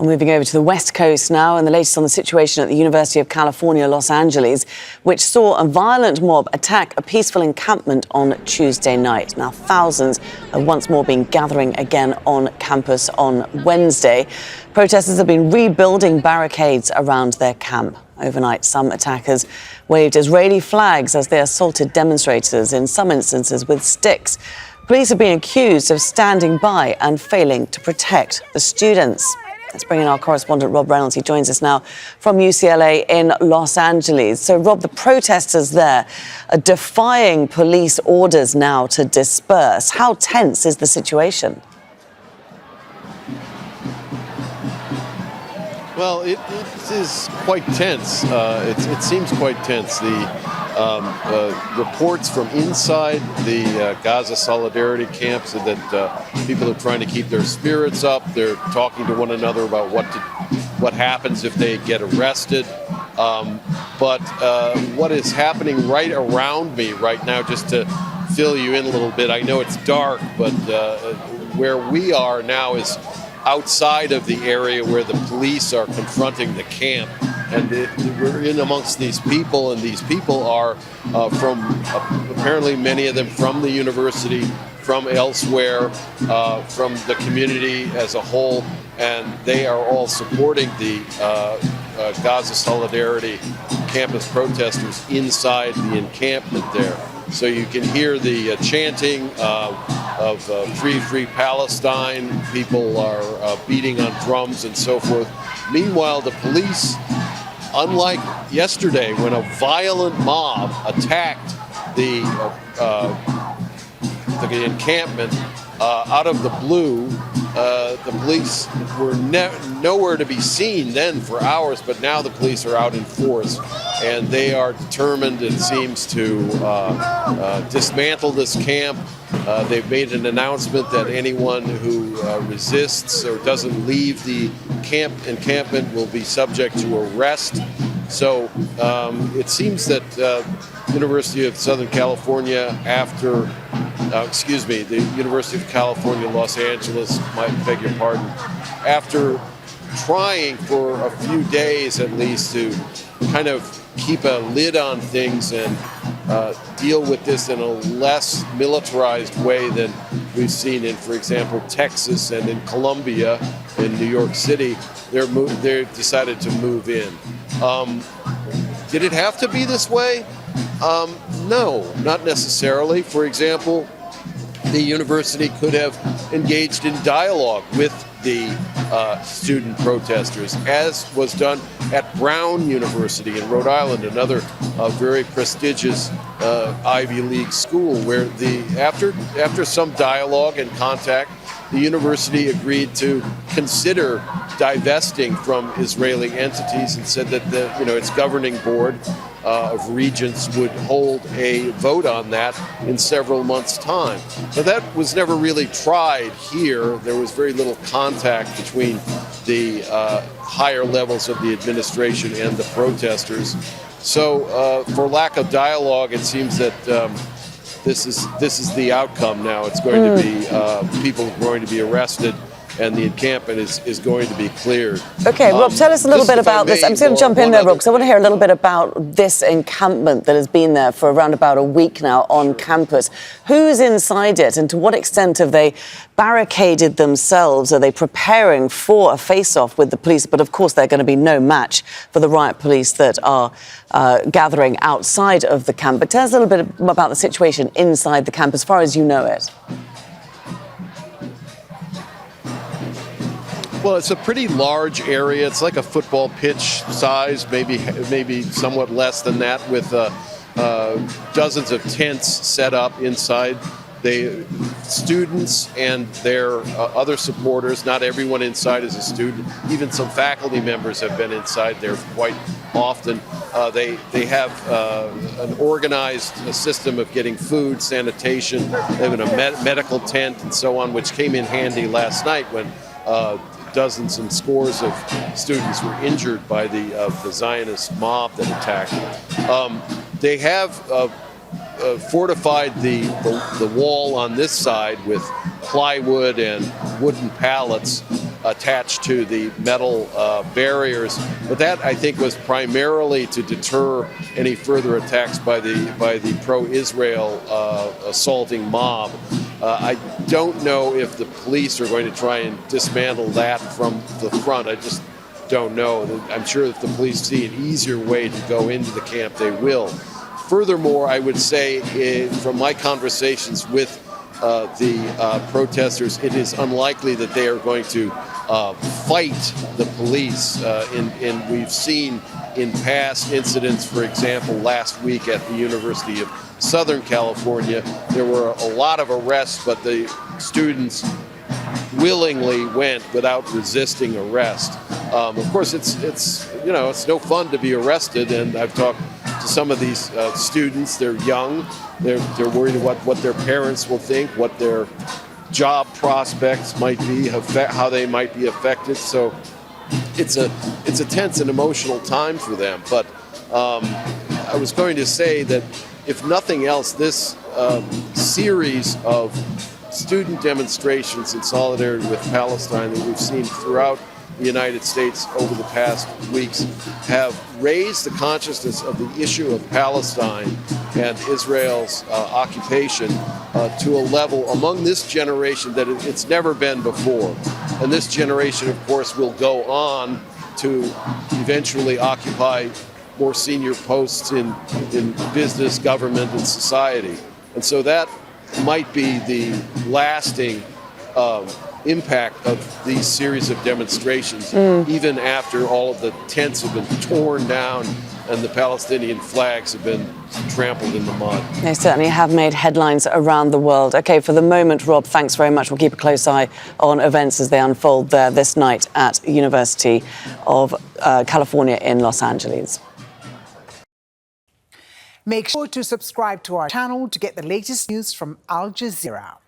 Well, moving over to the West Coast now, and the latest on the situation at the University of California, Los Angeles, which saw a violent mob attack a peaceful encampment on Tuesday night. Now, thousands have once more been gathering again on campus on Wednesday. Protesters have been rebuilding barricades around their camp. Overnight, some attackers waved Israeli flags as they assaulted demonstrators, in some instances with sticks. Police have been accused of standing by and failing to protect the students. Let's bring in our correspondent, Rob Reynolds. He joins us now from UCLA in Los Angeles. So, Rob, the protesters there are defying police orders now to disperse. How tense is the situation? Well, it is quite tense. It seems quite tense. The reports from inside the Gaza solidarity camps are that people are trying to keep their spirits up. They're talking to one another about what happens if they get arrested. But what is happening right around me right now, just to fill you in a little bit, I know it's dark, but where we are now is outside of the area where the police are confronting the camp. And we're in amongst these people, and these people are from, apparently many of them from the university, from elsewhere, from the community as a whole, and they are all supporting the Gaza Solidarity campus protesters inside the encampment there. So you can hear the chanting of Free, Free Palestine. People are beating on drums and so forth. Meanwhile, the police, unlike yesterday when a violent mob attacked the encampment out of the blue, the police were nowhere to be seen then for hours, but now the police are out in force, and they are determined, it seems, to dismantle this camp. They've made an announcement that anyone who resists or doesn't leave the encampment will be subject to arrest. So it seems that University of Southern California, the University of California, Los Angeles, beg your pardon, after trying for a few days at least to kind of keep a lid on things and deal with this in a less militarized way than we've seen in, for example, Texas and in Columbia, in New York City. They're decided to move in. Did it have to be this way? No, not necessarily. For example, the university could have engaged in dialogue with the student protesters, as was done at Brown University in Rhode Island, another very prestigious Ivy League school, where after some dialogue and contact, the university agreed to consider divesting from Israeli entities and said that its governing board of regents would hold a vote on that in several months' time. But that was never really tried here. There was very little contact between the higher levels of the administration and the protesters. So for lack of dialogue, it seems that this is the outcome now. It's going to be people are going to be arrested, and the encampment is going to be cleared. Okay, Rob, tell us a little bit about this. I'm just going to jump in there, Rob, because I want to hear a little bit about this encampment that has been there for around about a week now on campus. Who's inside it, and to what extent have they barricaded themselves? Are they preparing for a face-off with the police? But, of course, they're going to be no match for the riot police that are gathering outside of the camp. But tell us a little bit about the situation inside the camp as far as you know it. Well, it's a pretty large area. It's like a football pitch size, maybe somewhat less than that, with dozens of tents set up inside. The students and their other supporters, not everyone inside is a student. Even some faculty members have been inside there quite often. They have an organized system of getting food, sanitation. They have a medical tent and so on, which came in handy last night when dozens and scores of students were injured by the Zionist mob that attacked. They have fortified the wall on this side with plywood and wooden pallets attached to the metal barriers. But that, I think, was primarily to deter any further attacks by the pro-Israel assaulting mob. I don't know if the police are going to try and dismantle that from the front. I just don't know. I'm sure if the police see an easier way to go into the camp, they will. Furthermore, I would say from my conversations with the protesters, it is unlikely that they are going to fight the police. And we've seen in past incidents, for example, last week at the University of Southern California, there were a lot of arrests, but the students willingly went without resisting arrest. Of course, it's no fun to be arrested, and I've talked to some of these students. They're young. They're worried about what their parents will think, what their job prospects might be, how they might be affected. So it's a tense and emotional time for them. But I was going to say that if nothing else, this series of student demonstrations in solidarity with Palestine that we've seen throughout the United States over the past weeks have raised the consciousness of the issue of Palestine and Israel's occupation to a level among this generation that it's never been before. And this generation, of course, will go on to eventually occupy more senior posts in business, government, and society. And so that might be the lasting impact of these series of demonstrations, even after all of the tents have been torn down and the Palestinian flags have been trampled in the mud. They certainly have made headlines around the world. OK, for the moment, Rob, thanks very much. We'll keep a close eye on events as they unfold there this night at University of California in Los Angeles. Make sure to subscribe to our channel to get the latest news from Al Jazeera.